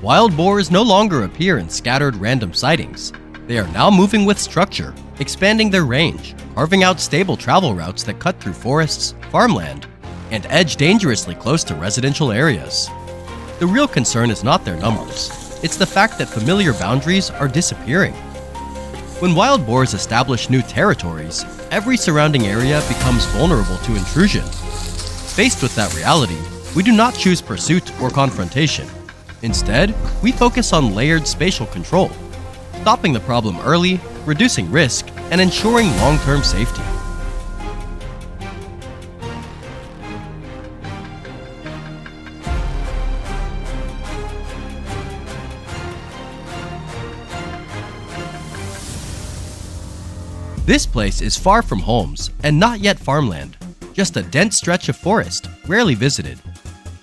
Wild boars no longer appear in scattered random sightings. They are now moving with structure, expanding their range, carving out stable travel routes that cut through forests, farmland, and edge dangerously close to residential areas. The real concern is not their numbers, it's the fact that familiar boundaries are disappearing. When wild boars establish new territories, every surrounding area becomes vulnerable to intrusion. Faced with that reality, we do not choose pursuit or confrontation. Instead, we focus on layered spatial control, stopping the problem early, reducing risk, and ensuring long-term safety. This place is far from homes and not yet farmland, just a dense stretch of forest, rarely visited.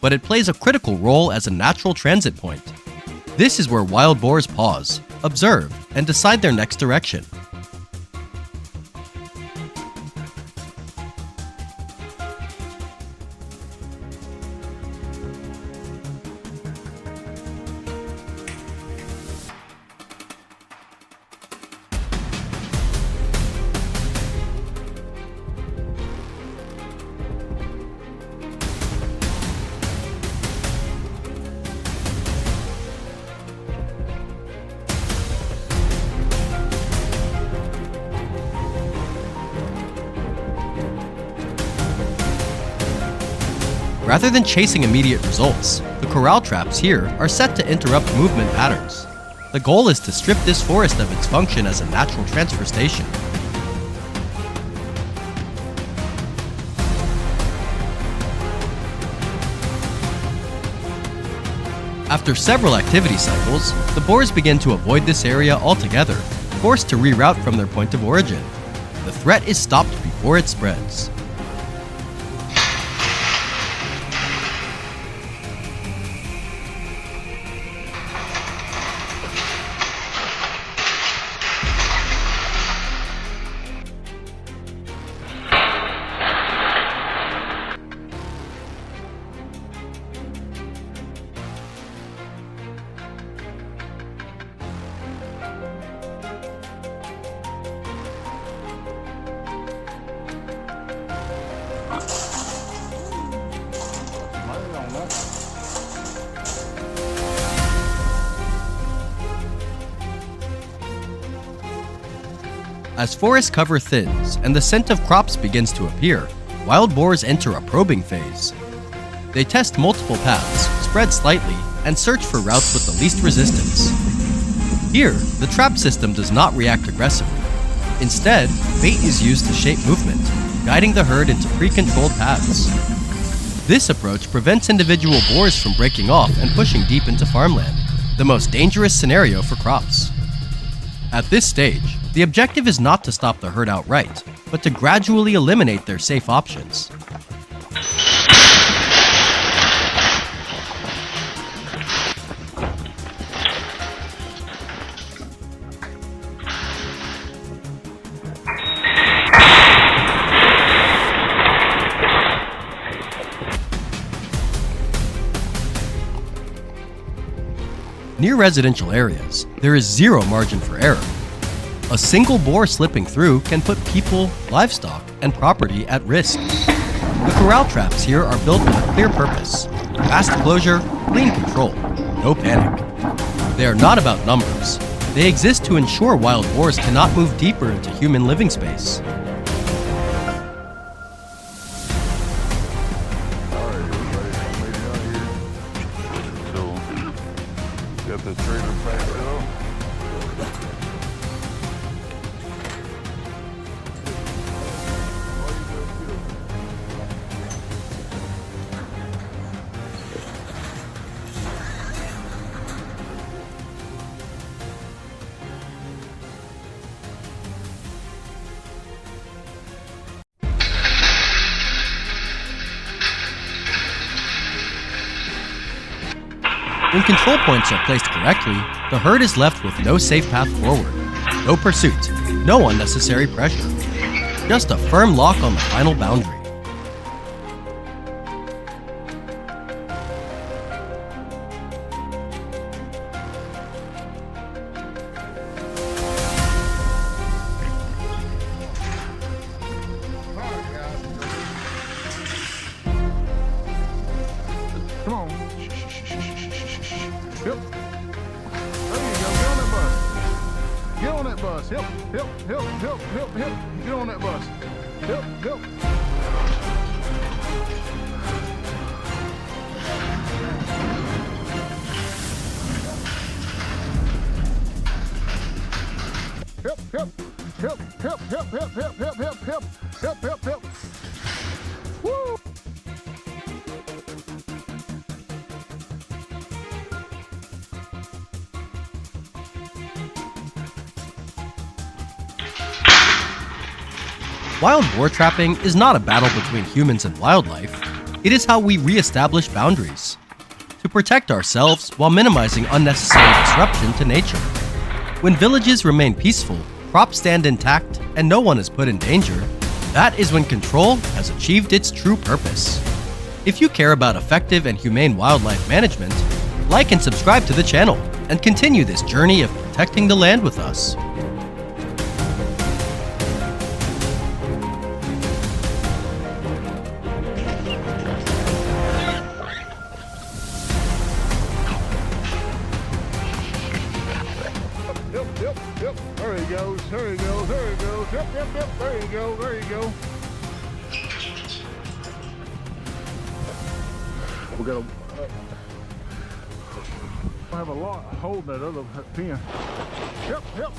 But it plays a critical role as a natural transit point. This is where wild boars pause, observe, and decide their next direction. Rather than chasing immediate results, the corral traps here are set to interrupt movement patterns. The goal is to strip this forest of its function as a natural transfer station. After several activity cycles, the boars begin to avoid this area altogether, forced to reroute from their point of origin. The threat is stopped before it spreads. As forest cover thins and the scent of crops begins to appear, wild boars enter a probing phase. They test multiple paths, spread slightly, and search for routes with the least resistance. Here, the trap system does not react aggressively. Instead, bait is used to shape movement, guiding the herd into pre-controlled paths. This approach prevents individual boars from breaking off and pushing deep into farmland, the most dangerous scenario for crops. At this stage, the objective is not to stop the herd outright, but to gradually eliminate their safe options. Near residential areas, there is zero margin for error. A single boar slipping through can put people, livestock, and property at risk. The corral traps here are built with a clear purpose: fast closure, clean control, no panic. They are not about numbers. They exist to ensure wild boars cannot move deeper into human living space. Got the trailer back up. When control points are placed correctly, the herd is left with no safe path forward, no pursuit, no unnecessary pressure, just a firm lock on the final boundary. Come on. Yep. There you go. Get on that bus. Get on that bus. Help. Get on that bus. Help. Help. Woo! Wild boar trapping is not a battle between humans and wildlife. It is how we re-establish boundaries to protect ourselves while minimizing unnecessary disruption to nature. When villages remain peaceful, crops stand intact, and no one is put in danger, that is when control has achieved its true purpose. If you care about effective and humane wildlife management, like and subscribe to the channel and continue this journey of protecting the land with us. Yep. There he goes. Yep. There you go. We got I have a lot holding that other pin. Yep.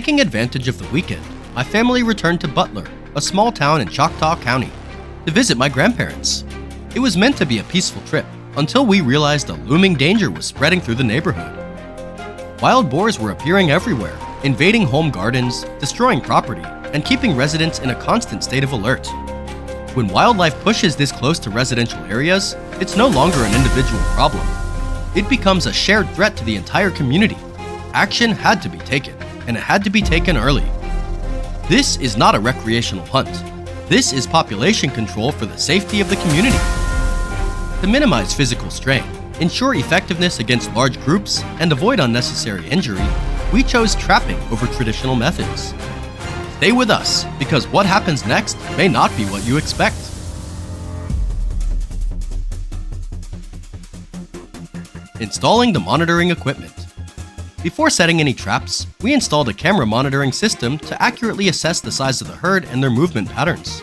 Taking advantage of the weekend, my family returned to Butler, a small town in Choctaw County, to visit my grandparents. It was meant to be a peaceful trip until we realized a looming danger was spreading through the neighborhood. Wild boars were appearing everywhere, invading home gardens, destroying property, and keeping residents in a constant state of alert. When wildlife pushes this close to residential areas, it's no longer an individual problem. It becomes a shared threat to the entire community. Action had to be taken, and it had to be taken early. This is not a recreational hunt. This is population control for the safety of the community. To minimize physical strain, ensure effectiveness against large groups, and avoid unnecessary injury, we chose trapping over traditional methods. Stay with us, because what happens next may not be what you expect. Installing the monitoring equipment. Before setting any traps, we installed a camera monitoring system to accurately assess the size of the herd and their movement patterns.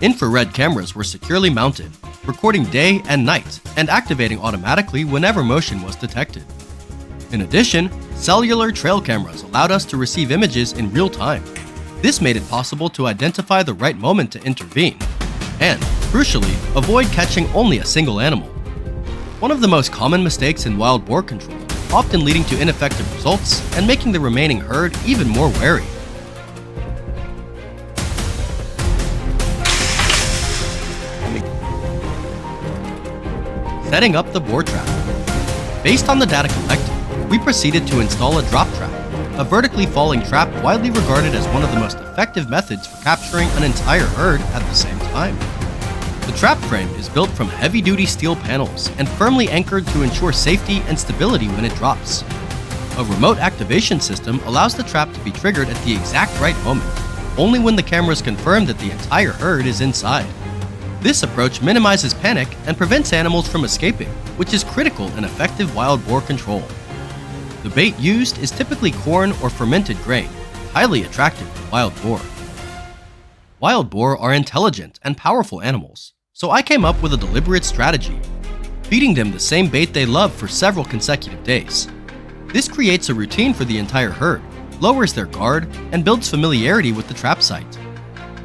Infrared cameras were securely mounted, recording day and night and activating automatically whenever motion was detected. In addition, cellular trail cameras allowed us to receive images in real time. This made it possible to identify the right moment to intervene and, crucially, avoid catching only a single animal. One of the most common mistakes in wild boar control, often leading to ineffective results and making the remaining herd even more wary. Setting up the boar trap. Based on the data collected, we proceeded to install a drop trap, a vertically falling trap widely regarded as one of the most effective methods for capturing an entire herd at the same time. The trap frame is built from heavy-duty steel panels and firmly anchored to ensure safety and stability when it drops. A remote activation system allows the trap to be triggered at the exact right moment, only when the cameras confirm that the entire herd is inside. This approach minimizes panic and prevents animals from escaping, which is critical in effective wild boar control. The bait used is typically corn or fermented grain, highly attractive to wild boar. Wild boar are intelligent and powerful animals, so I came up with a deliberate strategy, feeding them the same bait they love for several consecutive days. This creates a routine for the entire herd, lowers their guard, and builds familiarity with the trap site.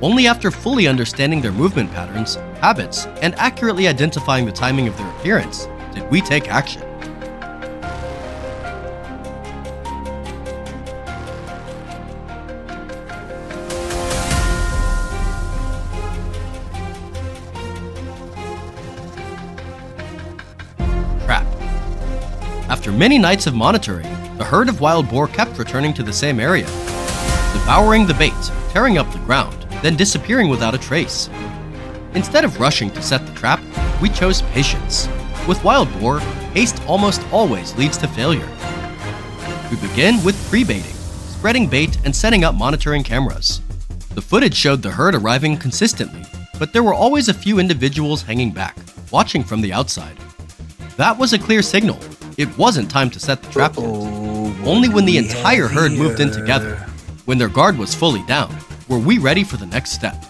Only after fully understanding their movement patterns, habits, and accurately identifying the timing of their appearance did we take action. After many nights of monitoring, the herd of wild boar kept returning to the same area, devouring the bait, tearing up the ground, then disappearing without a trace. Instead of rushing to set the trap, we chose patience. With wild boar, haste almost always leads to failure. We begin with pre-baiting, spreading bait and setting up monitoring cameras. The footage showed the herd arriving consistently, but there were always a few individuals hanging back, watching from the outside. That was a clear signal. It wasn't time to set the trap yet. Only when the entire herd moved in together, when their guard was fully down, were we ready for the next step.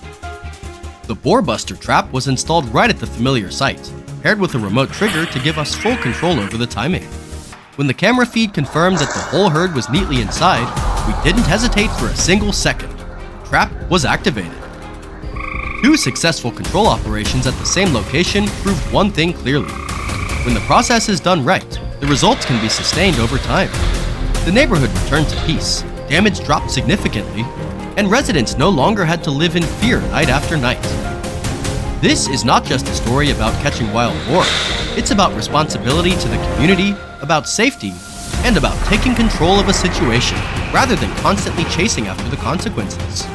The boar buster trap was installed right at the familiar site, paired with a remote trigger to give us full control over the timing. When the camera feed confirmed that the whole herd was neatly inside, we didn't hesitate for a single second. The trap was activated. 2 successful control operations at the same location proved one thing clearly. When the process is done right, the results can be sustained over time. The neighborhood returned to peace, damage dropped significantly, and residents no longer had to live in fear night after night. This is not just a story about catching wild boar. It's about responsibility to the community, about safety, and about taking control of a situation rather than constantly chasing after the consequences.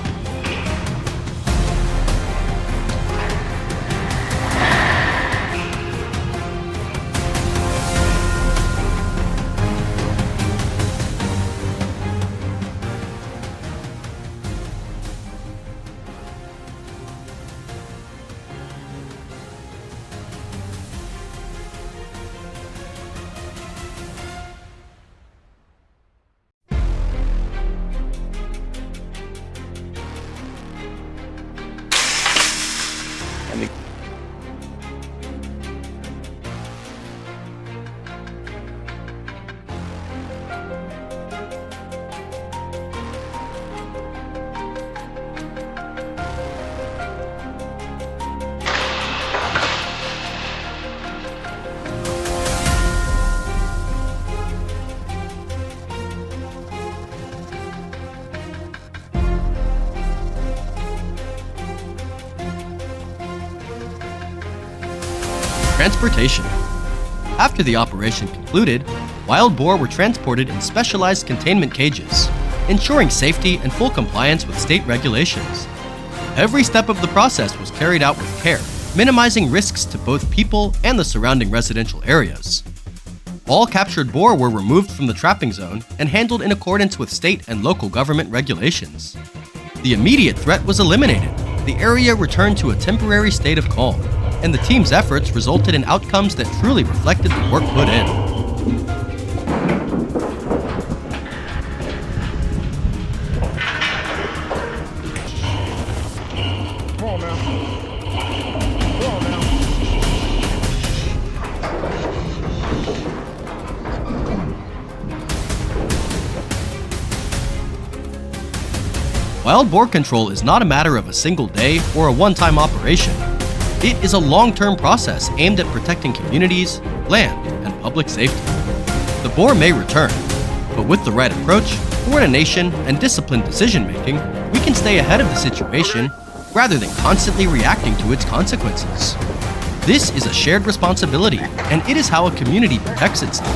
Transportation. After the operation concluded, wild boar were transported in specialized containment cages, ensuring safety and full compliance with state regulations. Every step of the process was carried out with care, minimizing risks to both people and the surrounding residential areas. All captured boar were removed from the trapping zone and handled in accordance with state and local government regulations. The immediate threat was eliminated, the area returned to a temporary state of calm, and the team's efforts resulted in outcomes that truly reflected the work put in. Come on now. Come on now. Wild boar control is not a matter of a single day or a one-time operation. It is a long-term process aimed at protecting communities, land, and public safety. The boar may return, but with the right approach, coordination, and disciplined decision-making, we can stay ahead of the situation rather than constantly reacting to its consequences. This is a shared responsibility, and it is how a community protects itself.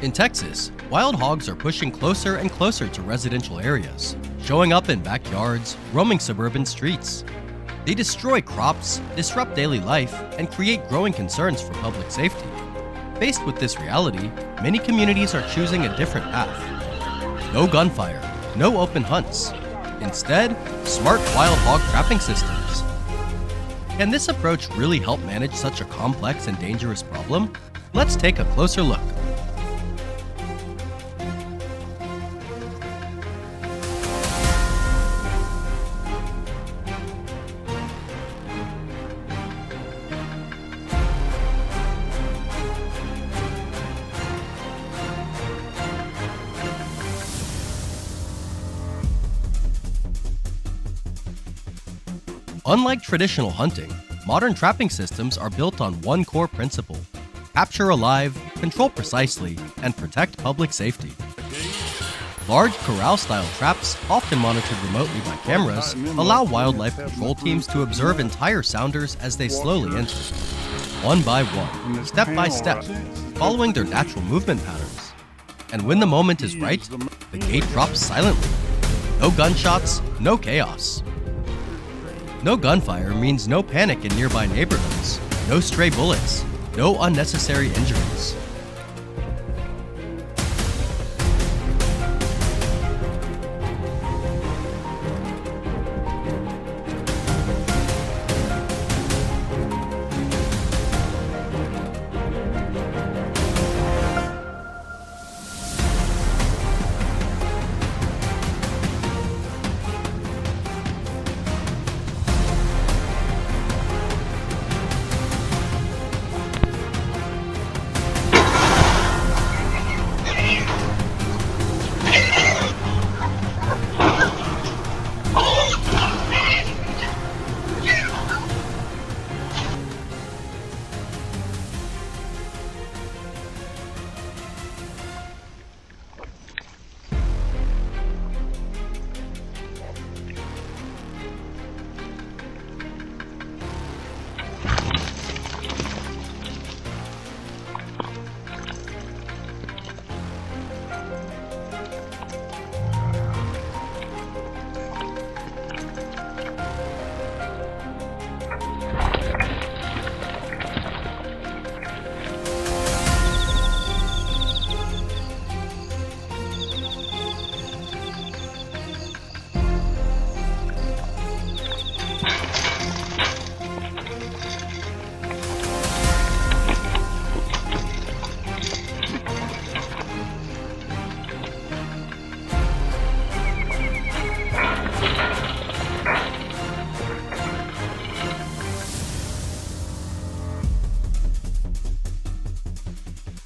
In Texas, wild hogs are pushing closer and closer to residential areas, showing up in backyards, roaming suburban streets. They destroy crops, disrupt daily life, and create growing concerns for public safety. Faced with this reality, many communities are choosing a different path. No gunfire, no open hunts. Instead, smart wild hog trapping systems. Can this approach really help manage such a complex and dangerous problem? Let's take a closer look. Unlike traditional hunting, modern trapping systems are built on one core principle: capture alive, control precisely, and protect public safety. Large corral-style traps, often monitored remotely by cameras, allow wildlife control teams to observe entire sounders as they slowly enter, one by one, step by step, following their natural movement patterns. And when the moment is right, the gate drops silently. No gunshots, no chaos. No gunfire means no panic in nearby neighborhoods, no stray bullets, no unnecessary injuries.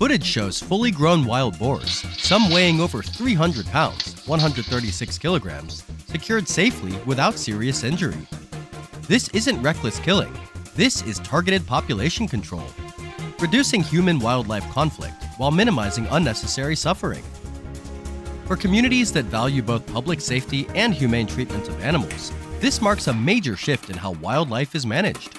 Footage shows fully grown wild boars, some weighing over 300 pounds, 136 kilograms, secured safely without serious injury. This isn't reckless killing. This is targeted population control, reducing human-wildlife conflict while minimizing unnecessary suffering. For communities that value both public safety and humane treatment of animals, this marks a major shift in how wildlife is managed.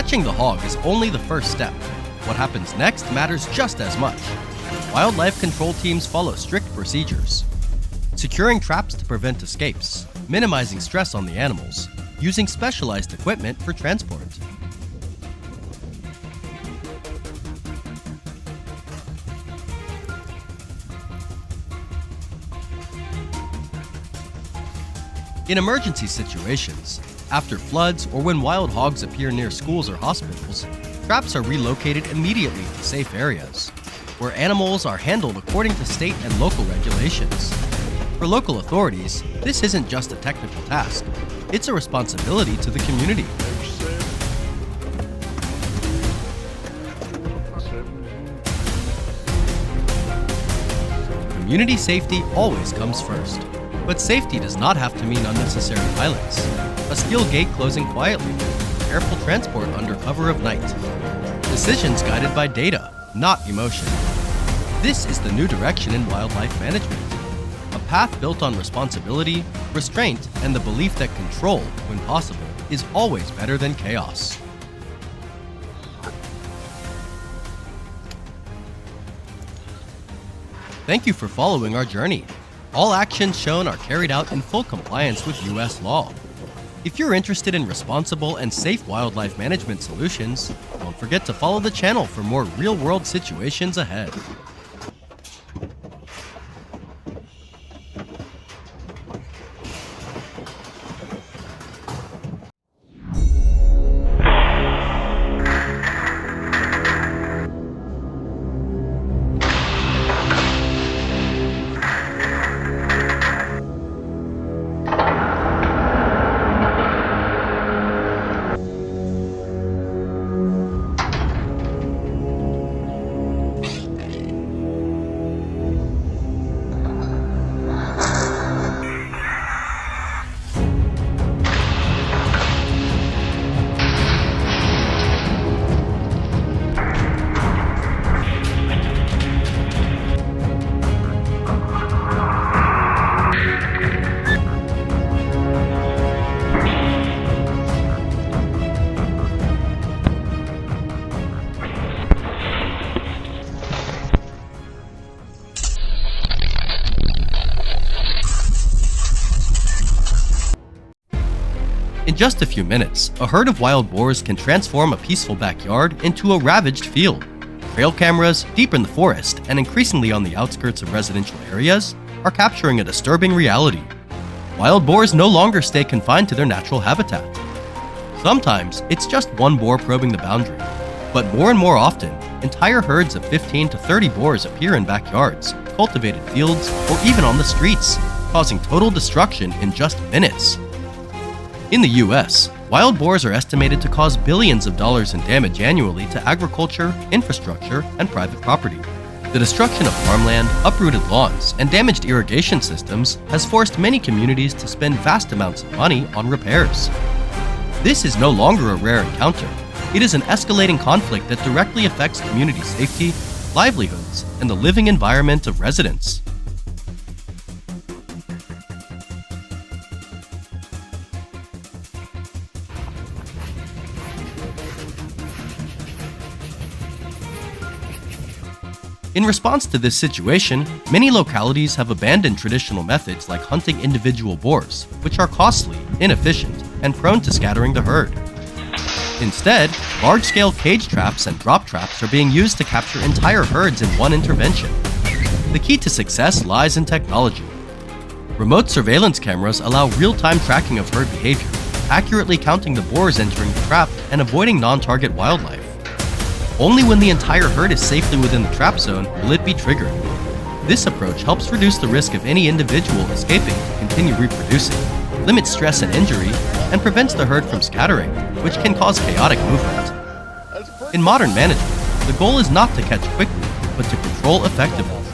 Catching the hog is only the first step. What happens next matters just as much. Wildlife control teams follow strict procedures, securing traps to prevent escapes, minimizing stress on the animals, using specialized equipment for transport. In emergency situations, after floods or when wild hogs appear near schools or hospitals, traps are relocated immediately to safe areas, where animals are handled according to state and local regulations. For local authorities, this isn't just a technical task, it's a responsibility to the community. Community safety always comes first. But safety does not have to mean unnecessary violence. A steel gate closing quietly, careful transport under cover of night. Decisions guided by data, not emotion. This is the new direction in wildlife management. A path built on responsibility, restraint, and the belief that control, when possible, is always better than chaos. Thank you for following our journey. All actions shown are carried out in full compliance with U.S. law. If you're interested in responsible and safe wildlife management solutions, don't forget to follow the channel for more real-world situations ahead. In just a few minutes, a herd of wild boars can transform a peaceful backyard into a ravaged field. Trail cameras, deep in the forest and increasingly on the outskirts of residential areas, are capturing a disturbing reality. Wild boars no longer stay confined to their natural habitat. Sometimes, it's just one boar probing the boundary, but more and more often, entire herds of 15 to 30 boars appear in backyards, cultivated fields, or even on the streets, causing total destruction in just minutes. In the US, wild boars are estimated to cause billions of dollars in damage annually to agriculture, infrastructure, and private property. The destruction of farmland, uprooted lawns, and damaged irrigation systems has forced many communities to spend vast amounts of money on repairs. This is no longer a rare encounter. It is an escalating conflict that directly affects community safety, livelihoods, and the living environment of residents. In response to this situation, many localities have abandoned traditional methods like hunting individual boars, which are costly, inefficient, and prone to scattering the herd. Instead, large-scale cage traps and drop traps are being used to capture entire herds in one intervention. The key to success lies in technology. Remote surveillance cameras allow real-time tracking of herd behavior, accurately counting the boars entering the trap and avoiding non-target wildlife. Only when the entire herd is safely within the trap zone will it be triggered. This approach helps reduce the risk of any individual escaping to continue reproducing, limits stress and injury, and prevents the herd from scattering, which can cause chaotic movement. In modern management, the goal is not to catch quickly, but to control effectively.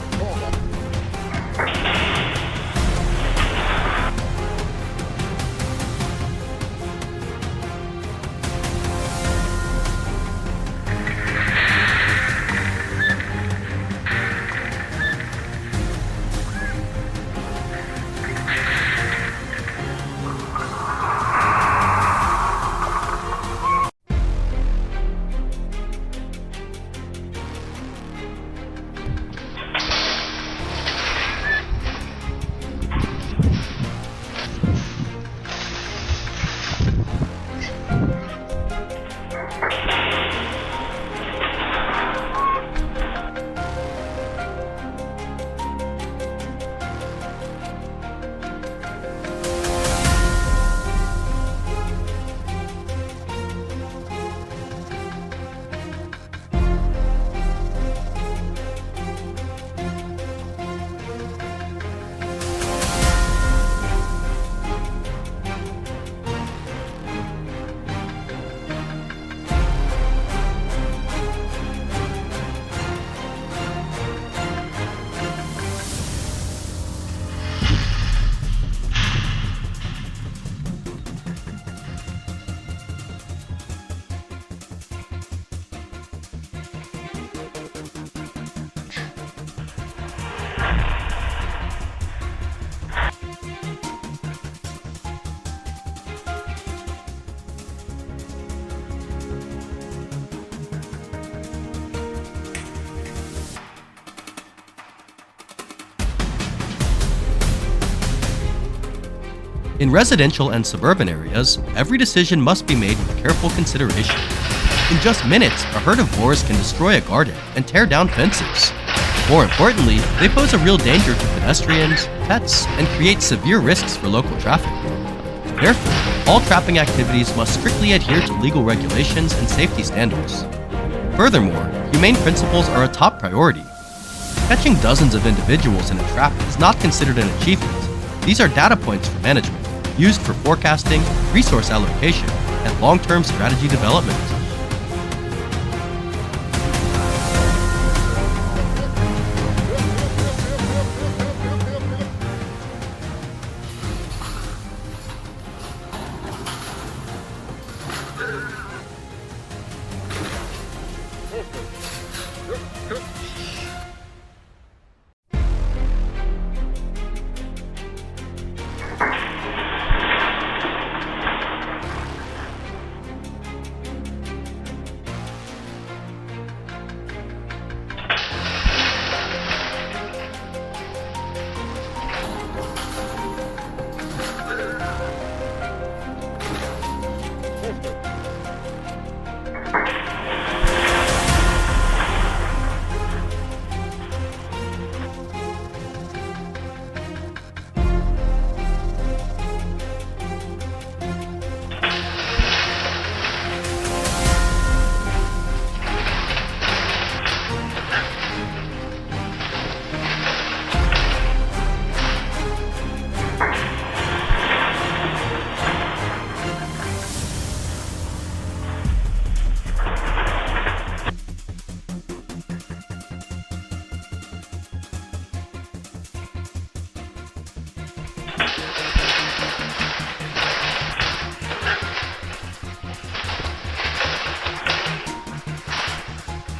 In residential and suburban areas, every decision must be made with careful consideration. In just minutes, a herd of boars can destroy a garden and tear down fences. More importantly, they pose a real danger to pedestrians, pets, and create severe risks for local traffic. Therefore, all trapping activities must strictly adhere to legal regulations and safety standards. Furthermore, humane principles are a top priority. Catching dozens of individuals in a trap is not considered an achievement. These are data points for management, used for forecasting, resource allocation, and long-term strategy development.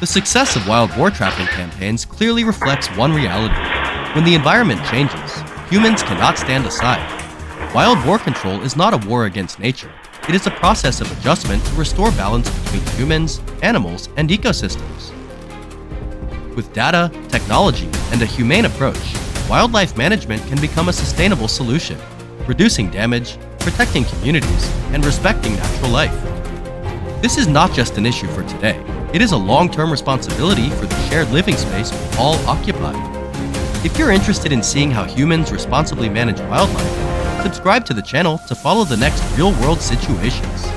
The success of wild boar trapping campaigns clearly reflects one reality. When the environment changes, humans cannot stand aside. Wild boar control is not a war against nature. It is a process of adjustment to restore balance between humans, animals, and ecosystems. With data, technology, and a humane approach, wildlife management can become a sustainable solution, reducing damage, protecting communities, and respecting natural life. This is not just an issue for today. It is a long-term responsibility for the shared living space we all occupy. If you're interested in seeing how humans responsibly manage wildlife, subscribe to the channel to follow the next real-world situations.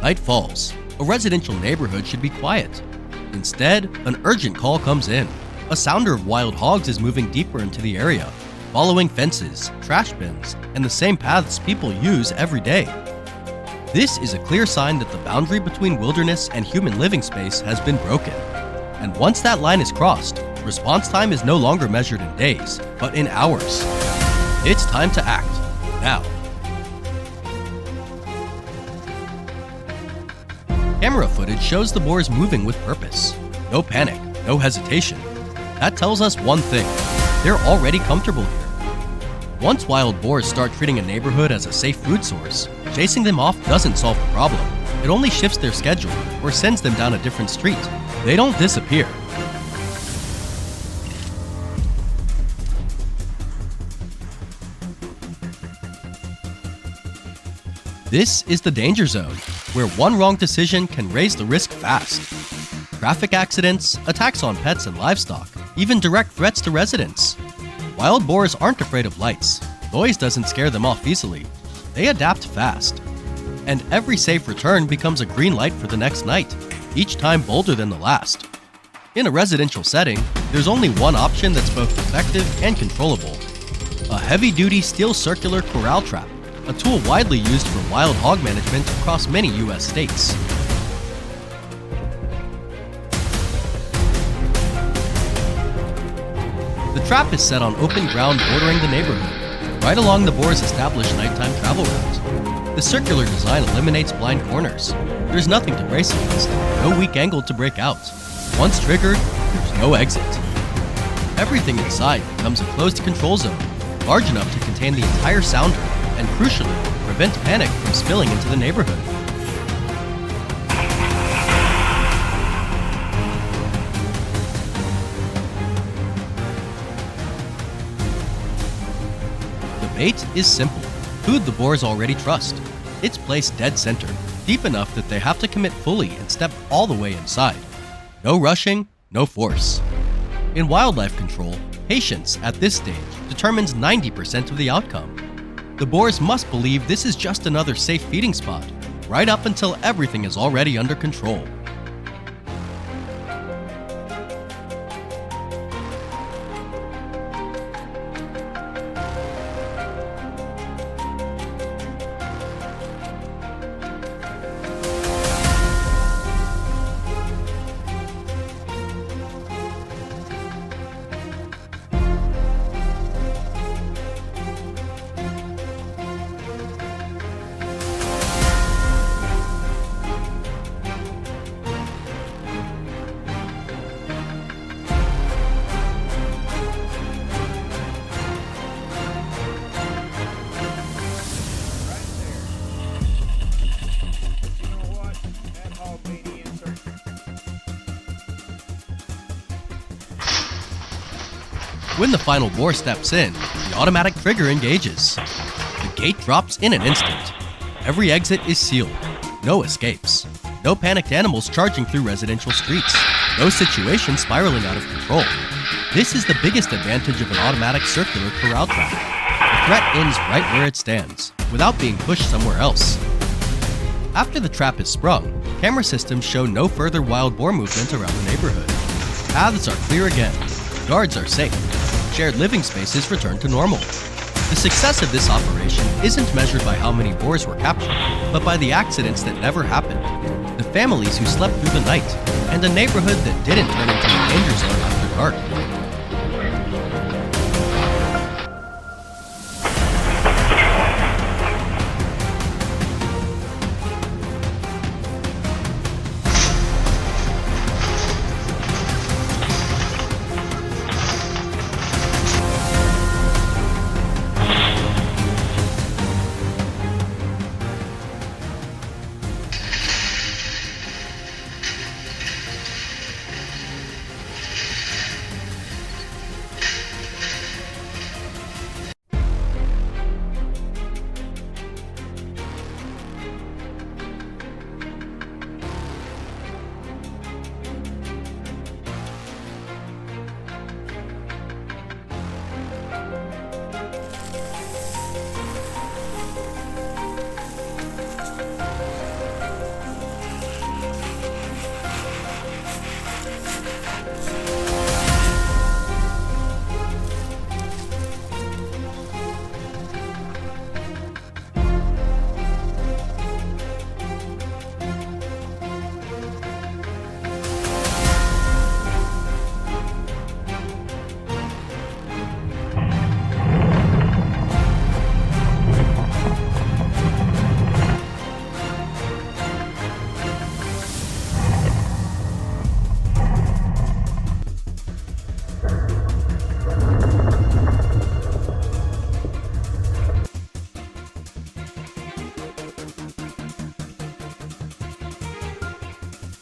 Night falls. A residential neighborhood should be quiet. Instead, an urgent call comes in. A sounder of wild hogs is moving deeper into the area, following fences, trash bins, and the same paths people use every day. This is a clear sign that the boundary between wilderness and human living space has been broken. And once that line is crossed, response time is no longer measured in days, but in hours. It's time to act, now. Camera footage shows the boars moving with purpose. No panic, no hesitation. That tells us one thing: they're already comfortable here. Once wild boars start treating a neighborhood as a safe food source, chasing them off doesn't solve the problem. It only shifts their schedule or sends them down a different street. They don't disappear. This is the danger zone, where one wrong decision can raise the risk fast. Traffic accidents, attacks on pets and livestock, even direct threats to residents. Wild boars aren't afraid of lights. Noise doesn't scare them off easily. They adapt fast. And every safe return becomes a green light for the next night, each time bolder than the last. In a residential setting, there's only one option that's both effective and controllable: a heavy-duty steel circular corral trap, a tool widely used for wild hog management across many U.S. states. The trap is set on open ground bordering the neighborhood, right along the boar's established nighttime travel route. The circular design eliminates blind corners. There's nothing to brace against, no weak angle to break out. Once triggered, there's no exit. Everything inside becomes a closed control zone, large enough to contain the entire sounder, and crucially, prevent panic from spilling into the neighborhood. The bait is simple: food the boars already trust. It's placed dead center, deep enough that they have to commit fully and step all the way inside. No rushing, no force. In wildlife control, patience at this stage determines 90% of the outcome. The boars must believe this is just another safe feeding spot, right up until everything is already under control. When the final boar steps in, the automatic trigger engages. The gate drops in an instant. Every exit is sealed. No escapes. No panicked animals charging through residential streets. No situation spiraling out of control. This is the biggest advantage of an automatic circular corral trap. The threat ends right where it stands, without being pushed somewhere else. After the trap is sprung, Camera systems show no further wild boar movement around the neighborhood. Paths are clear again. Guards are safe. Shared living spaces return to normal. The success of this operation isn't measured by how many boars were captured, but by the accidents that never happened, the families who slept through the night, and a neighborhood that didn't turn into a danger zone after dark.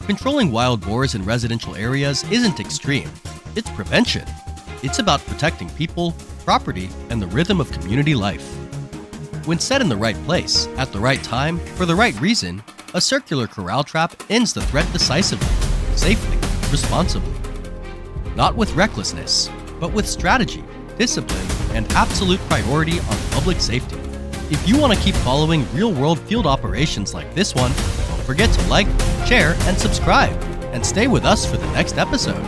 Controlling wild boars in residential areas isn't extreme, it's prevention. It's about protecting people, property, and the rhythm of community life. When set in the right place, at the right time, for the right reason, a circular corral trap ends the threat decisively, safely, responsibly. Not with recklessness, but with strategy, discipline, and absolute priority on public safety. If you want to keep following real-world field operations like this one, don't forget to like, share, and subscribe, and stay with us for the next episode.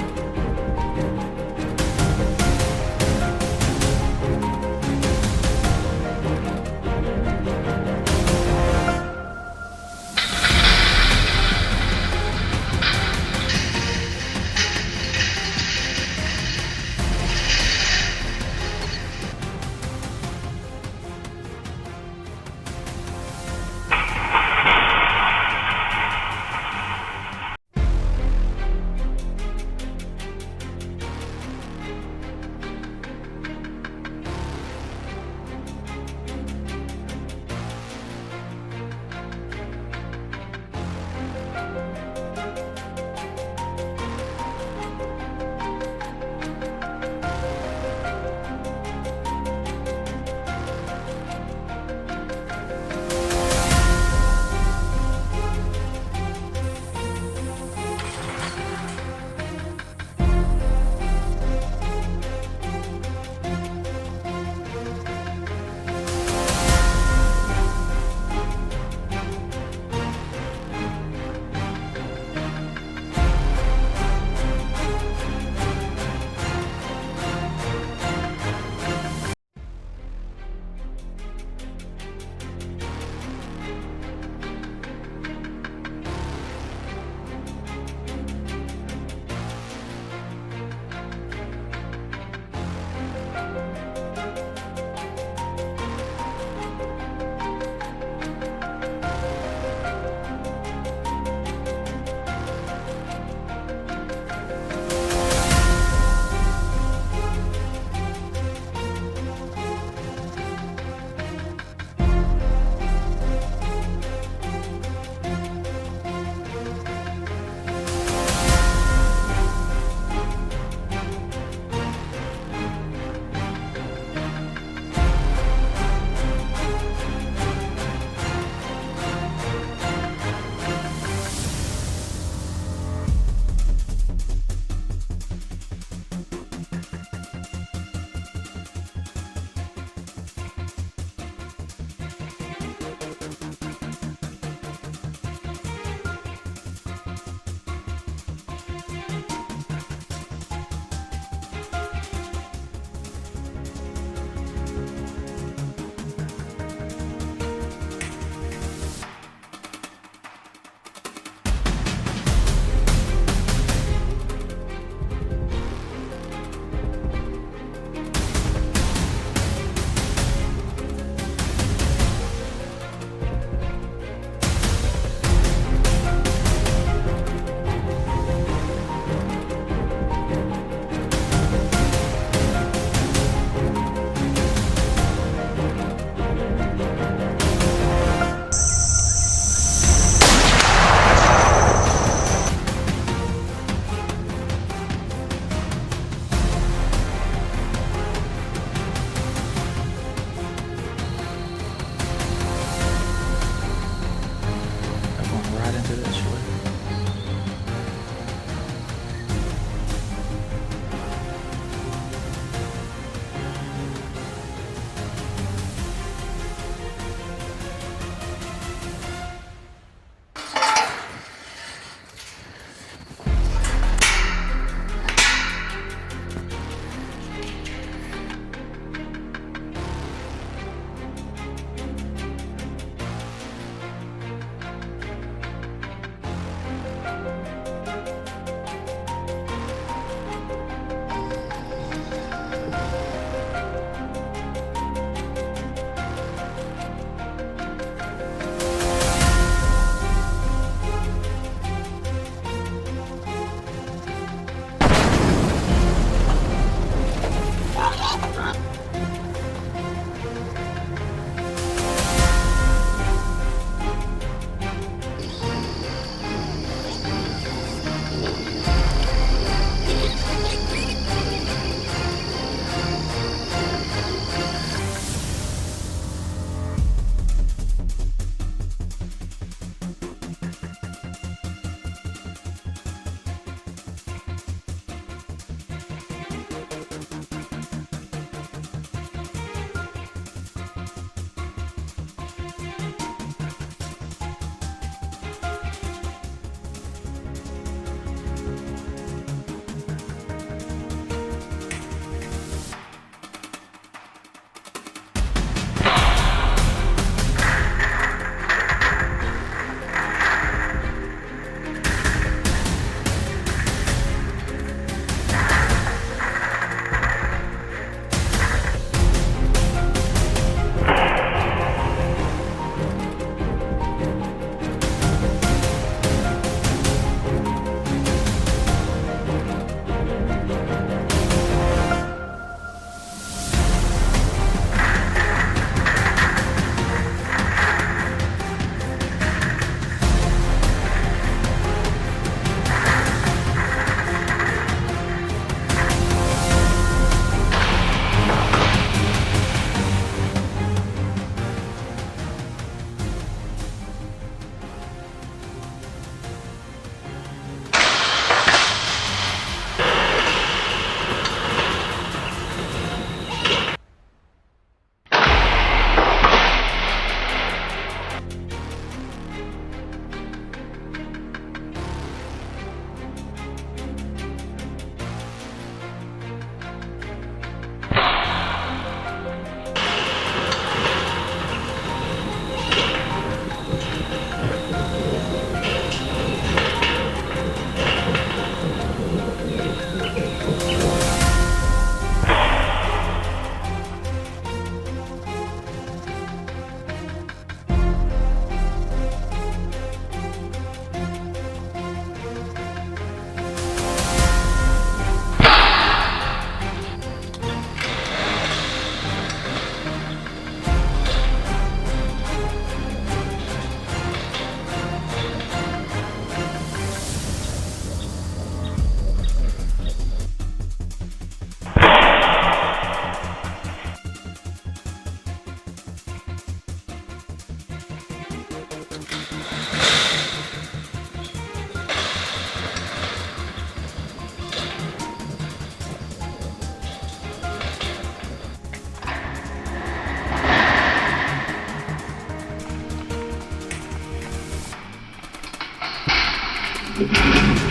bus.